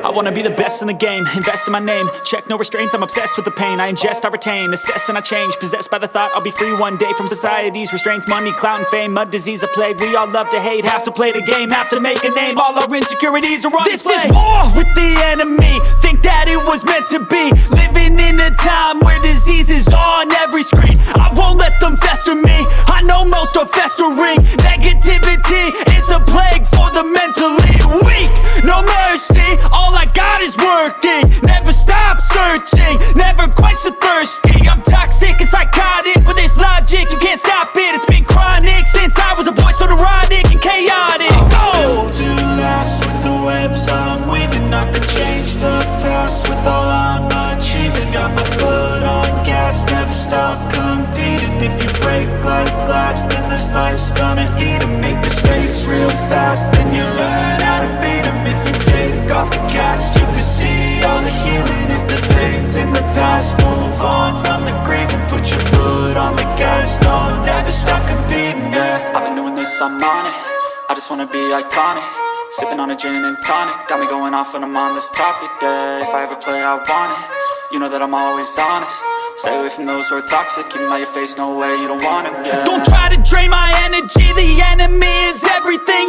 I wanna be the best in the game, invest in my name. Check no restraints, I'm obsessed with the pain. I ingest, I retain, assess and I change. Possessed by the thought I'll be free one day from society's restraints. Money, clout and fame, mud, disease, a plague. We all love to hate, have to play the game, have to make a name. All our insecurities are on display. This is war with the enemy, think that it was meant to be. Living in a time where disease is on every screen. I won't let them fester me, I know most are festering. Negativity is a plague for the mentally weak. No mercy, all I got is working. Never stop searching, never quite so thirsty. I'm toxic and psychotic, with this logic, you can't stop it. It's been chronic since I was a boy, so neurotic and chaotic. I'm built to last with the webs I'm weaving. I could change the past with all I'm achieving. Got my foot on gas, never stop competing. If you break like glass, then this life's gonna eat 'em. Make mistakes real fast, then you learn how to beat 'em. If you take off the cast, you can see all the healing. If the pain's in the past, move on from the grave and put your foot on the gas. No, never stop competing, yeah. I've been doing this, I'm on it. I just wanna be iconic. Sipping on a gin and tonic, got me going off when I'm on this topic, yeah. If I ever play, I want it. You know that I'm always honest. Stay away from those who are toxic. Keep them out your face, no way, you don't want them, yeah. Don't try to drain my energy, the enemy is everything